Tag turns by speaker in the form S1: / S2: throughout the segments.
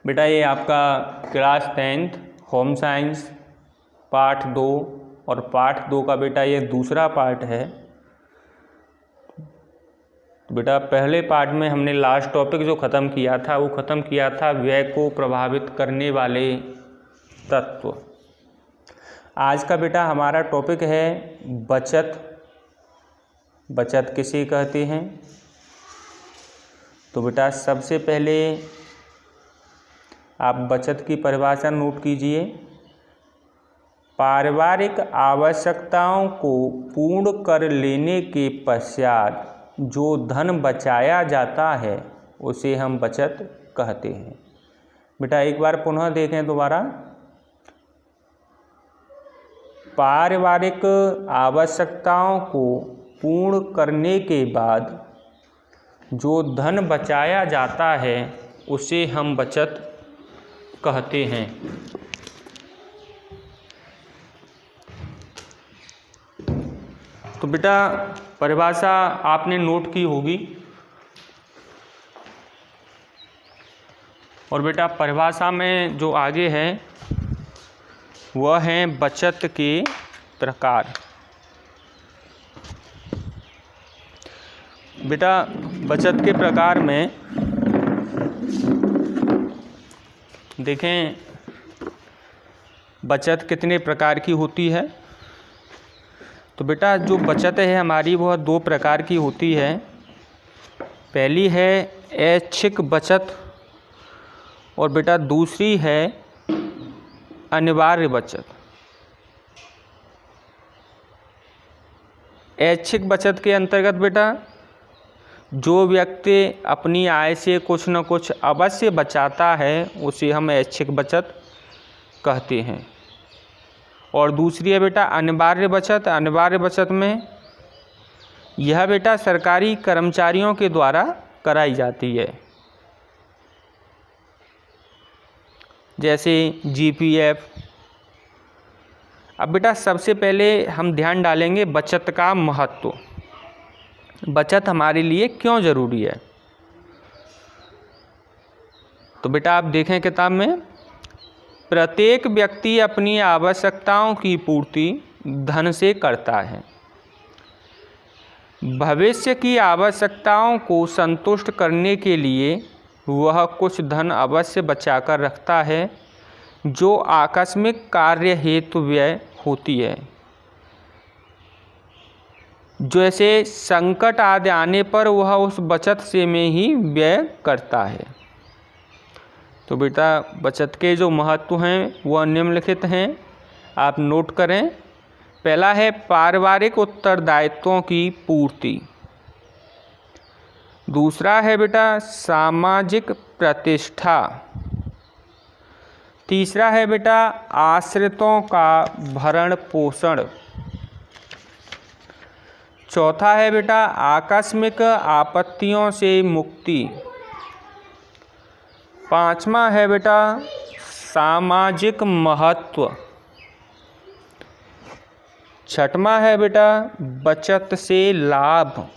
S1: बेटा ये आपका class 10th home science part 2 और पार्ट 2 का बेटा ये दूसरा पार्ट है। बेटा पहले पार्ट में हमने लास्ट टॉपिक जो ख़त्म किया था वो ख़त्म किया था व्यय को प्रभावित करने वाले तत्व। आज का बेटा हमारा टॉपिक है बचत। बचत किसे कहते हैं? तो बेटा सबसे पहले आप बचत की परिभाषा नोट कीजिए। पारिवारिक आवश्यकताओं को पूर्ण कर लेने के पश्चात जो धन बचाया जाता है उसे हम बचत कहते हैं। बेटा एक बार पुनः देखें दोबारा। पारिवारिक आवश्यकताओं को पूर्ण करने के बाद जो धन बचाया जाता है उसे हम बचत कहते हैं। तो बेटा परिभाषा आपने नोट की होगी और बेटा परिभाषा में जो आगे है वह है बचत के प्रकार। बेटा बचत के प्रकार में देखें बचत कितने प्रकार की होती है। तो बेटा जो बचत है हमारी वह दो प्रकार की होती है। पहली है ऐच्छिक बचत और बेटा दूसरी है अनिवार्य बचत। ऐच्छिक बचत के अंतर्गत बेटा जो व्यक्ति अपनी आय से कुछ न कुछ अवश्य बचाता है उसे हम ऐच्छिक बचत कहते हैं। और दूसरी है बेटा अनिवार्य बचत। अनिवार्य बचत में यह बेटा सरकारी कर्मचारियों के द्वारा कराई जाती है, जैसे जीपीएफ। अब बेटा सबसे पहले हम ध्यान डालेंगे बचत का महत्व। बचत हमारे लिए क्यों ज़रूरी है? तो बेटा आप देखें किताब में, प्रत्येक व्यक्ति अपनी आवश्यकताओं की पूर्ति धन से करता है। भविष्य की आवश्यकताओं को संतुष्ट करने के लिए वह कुछ धन अवश्य बचाकर रखता है जो आकस्मिक कार्य हेतु व्यय होती है, जैसे संकट आदि आने पर वह उस बचत से में ही व्यय करता है। तो बेटा बचत के जो महत्व हैं वह निम्नलिखित हैं, आप नोट करें। पहला है पारिवारिक उत्तरदायित्वों की पूर्ति। दूसरा है बेटा सामाजिक प्रतिष्ठा। तीसरा है बेटा आश्रितों का भरण पोषण। चौथा है बेटा आकस्मिक आपत्तियों से मुक्ति। पांचवा है बेटा सामाजिक महत्व। छठवां है बेटा बचत से लाभ।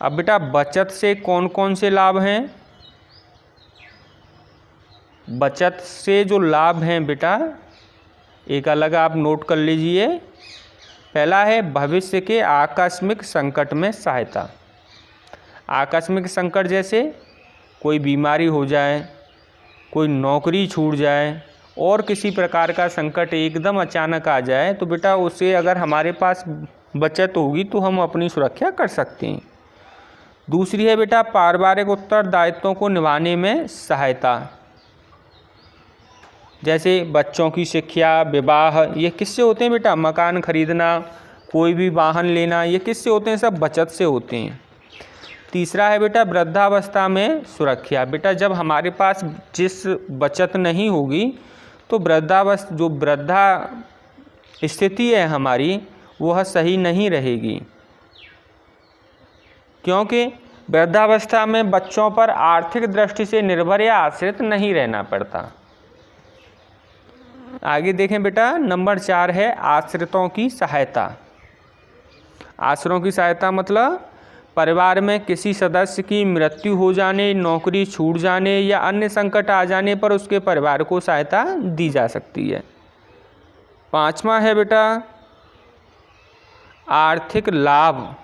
S1: अब बेटा बचत से कौन कौन से लाभ हैं? बचत से जो लाभ हैं बेटा एक अलग आप नोट कर लीजिए। पहला है भविष्य के आकस्मिक संकट में सहायता। आकस्मिक संकट जैसे कोई बीमारी हो जाए, कोई नौकरी छूट जाए और किसी प्रकार का संकट एकदम अचानक आ जाए तो बेटा उससे अगर हमारे पास बचत होगी तो हम अपनी सुरक्षा कर सकते हैं। दूसरी है बेटा पारिवारिक उत्तरदायित्वों को निभाने में सहायता, जैसे बच्चों की शिक्षा, विवाह, ये किससे होते हैं बेटा? मकान खरीदना, कोई भी वाहन लेना, ये किससे होते हैं? सब बचत से होते हैं। तीसरा है बेटा वृद्धावस्था में सुरक्षा। बेटा जब हमारे पास जिस बचत नहीं होगी तो जो वृद्धा स्थिति है हमारी वह सही नहीं रहेगी, क्योंकि वृद्धावस्था में बच्चों पर आर्थिक दृष्टि से निर्भर या आश्रित नहीं रहना पड़ता। आगे देखें बेटा नंबर 4 है आश्रितों की सहायता। आश्रितों की सहायता मतलब परिवार में किसी सदस्य की मृत्यु हो जाने, नौकरी छूट जाने या अन्य संकट आ जाने पर उसके परिवार को सहायता दी जा सकती है। 5वां है बेटा आर्थिक लाभ।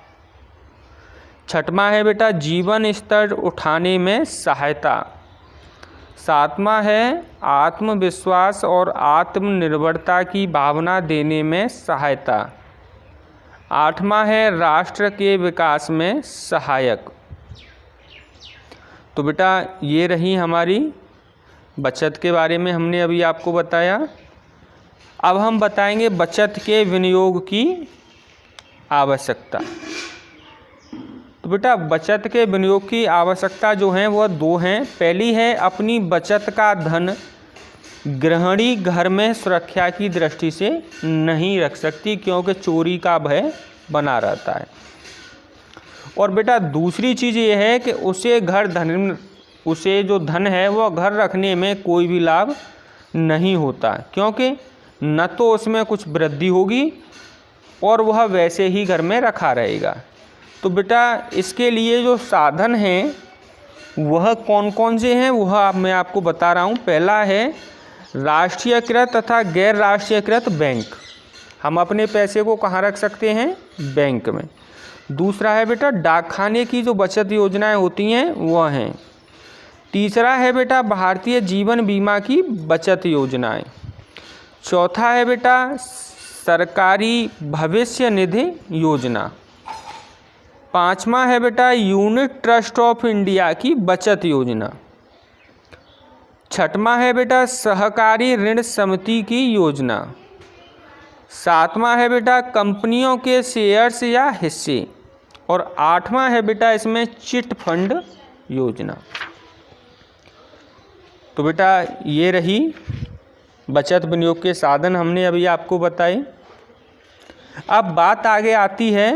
S1: 6वां है बेटा जीवन स्तर उठाने में सहायता। 7वां है आत्मविश्वास और आत्मनिर्भरता की भावना देने में सहायता। 8वां है राष्ट्र के विकास में सहायक। तो बेटा ये रही हमारी बचत के बारे में हमने अभी आपको बताया। अब हम बताएंगे बचत के विनियोग की आवश्यकता। तो बेटा बचत के विनियोग की आवश्यकता जो है वह 2 हैं। पहली है अपनी बचत का धन गृहिणी घर में सुरक्षा की दृष्टि से नहीं रख सकती, क्योंकि चोरी का भय बना रहता है। और बेटा दूसरी चीज़ ये है कि उसे जो धन है वह घर रखने में कोई भी लाभ नहीं होता, क्योंकि न तो उसमें कुछ वृद्धि होगी और वह वैसे ही घर में रखा रहेगा। तो बेटा इसके लिए जो साधन हैं वह कौन कौन से हैं वह मैं आपको बता रहा हूँ। पहला है राष्ट्रीयकृत तथा गैर राष्ट्रीयकृत बैंक। हम अपने पैसे को कहाँ रख सकते हैं? बैंक में। दूसरा है बेटा डाकखाने की जो बचत योजनाएं होती हैं वह हैं। तीसरा है बेटा भारतीय जीवन बीमा की बचत योजनाएं। चौथा है बेटा सरकारी भविष्य निधि योजना। 5वां है बेटा यूनिट ट्रस्ट ऑफ इंडिया की बचत योजना। 6वां है बेटा सहकारी ऋण समिति की योजना। 7वां है बेटा कंपनियों के शेयर्स या हिस्से। और 8वां है बेटा इसमें चिट फंड योजना। तो बेटा ये रही बचत विनियोग के साधन हमने अभी आपको बताए। अब बात आगे आती है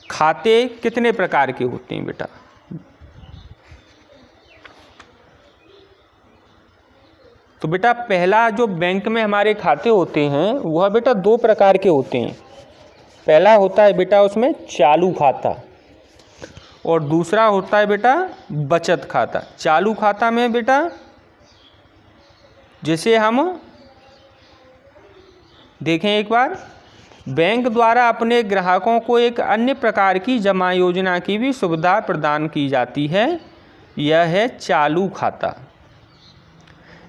S1: खाते कितने प्रकार के होते हैं बेटा। तो बेटा पहला जो बैंक में हमारे खाते होते हैं वह बेटा 2 प्रकार के होते हैं। पहला होता है बेटा उसमें चालू खाता और दूसरा होता है बेटा बचत खाता। चालू खाता में बेटा जिसे हम देखें एक बार, बैंक द्वारा अपने ग्राहकों को एक अन्य प्रकार की जमा योजना की भी सुविधा प्रदान की जाती है। यह है चालू खाता।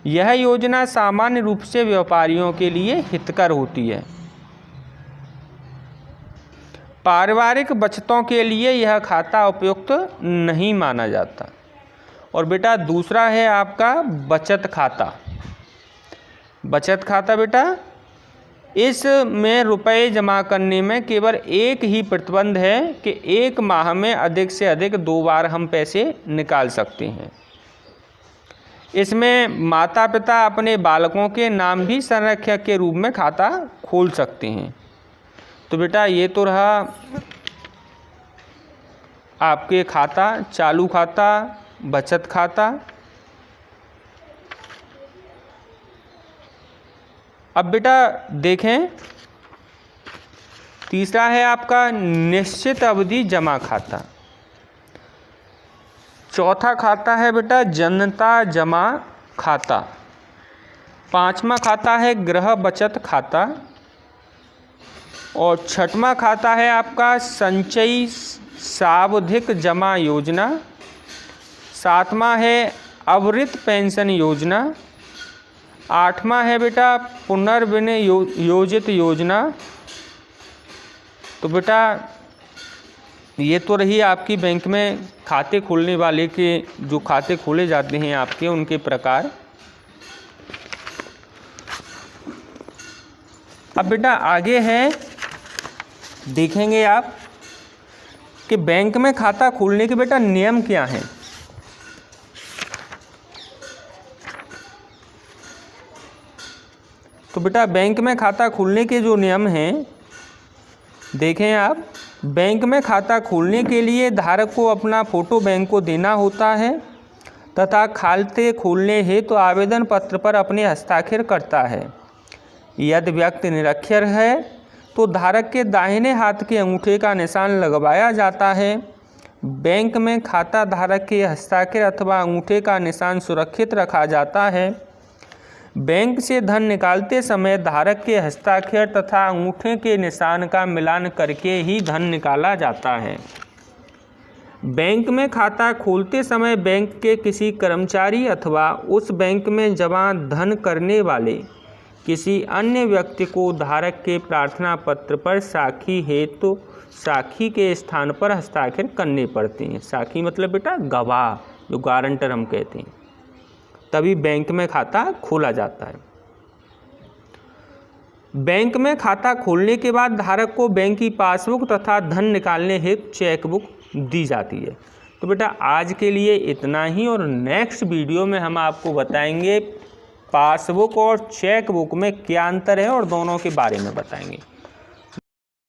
S1: यह योजना सामान्य रूप से व्यापारियों के लिए हितकर होती है। पारिवारिक बचतों के लिए यह खाता उपयुक्त नहीं माना जाता। और बेटा दूसरा है आपका बचत खाता। बचत खाता बेटा इसमें रुपए जमा करने में केवल एक ही प्रतिबंध है कि 1 माह में अधिक से अधिक 2 बार हम पैसे निकाल सकते हैं। इसमें माता पिता अपने बालकों के नाम भी संरक्षक के रूप में खाता खोल सकते हैं। तो बेटा ये तो रहा आपके खाता, चालू खाता, बचत खाता। अब बेटा देखें तीसरा है आपका निश्चित अवधि जमा खाता। चौथा खाता है बेटा जनता जमा खाता। 5वां खाता है गृह बचत खाता। और 6वां खाता है आपका संचयी सावधिक जमा योजना। 7वां है अवृत पेंशन योजना। 8वां है बेटा पुनर्विनियोजित योजना। तो बेटा ये तो रही आपकी बैंक में खाते खोलने वाले के जो खाते खोले जाते हैं आपके उनके प्रकार। अब बेटा आगे है देखेंगे आप कि बैंक में खाता खोलने के बेटा नियम क्या हैं। तो बेटा बैंक में खाता खोलने के जो नियम हैं देखें आप। बैंक में खाता खोलने के लिए धारक को अपना फ़ोटो बैंक को देना होता है तथा खाते खोलने हेतु आवेदन पत्र पर अपने हस्ताक्षर करता है। यदि व्यक्ति निरक्षर है तो धारक के दाहिने हाथ के अंगूठे का निशान लगवाया जाता है। बैंक में खाता धारक के हस्ताक्षर अथवा अंगूठे का निशान सुरक्षित रखा जाता है। बैंक से धन निकालते समय धारक के हस्ताक्षर तथा अंगूठे के निशान का मिलान करके ही धन निकाला जाता है। बैंक में खाता खोलते समय बैंक के किसी कर्मचारी अथवा उस बैंक में जमा धन करने वाले किसी अन्य व्यक्ति को धारक के प्रार्थना पत्र पर साखी हेतु साखी के स्थान पर हस्ताक्षर करने पड़ते हैं। साखी मतलब बेटा गवाह, जो गारंटर हम कहते हैं, तभी बैंक में खाता खोला जाता है। बैंक में खाता खोलने के बाद धारक को बैंक की पासबुक तथा धन निकालने हेतु चेकबुक दी जाती है। तो बेटा आज के लिए इतना ही, और नेक्स्ट वीडियो में हम आपको बताएंगे पासबुक और चेकबुक में क्या अंतर है और दोनों के बारे में बताएंगे।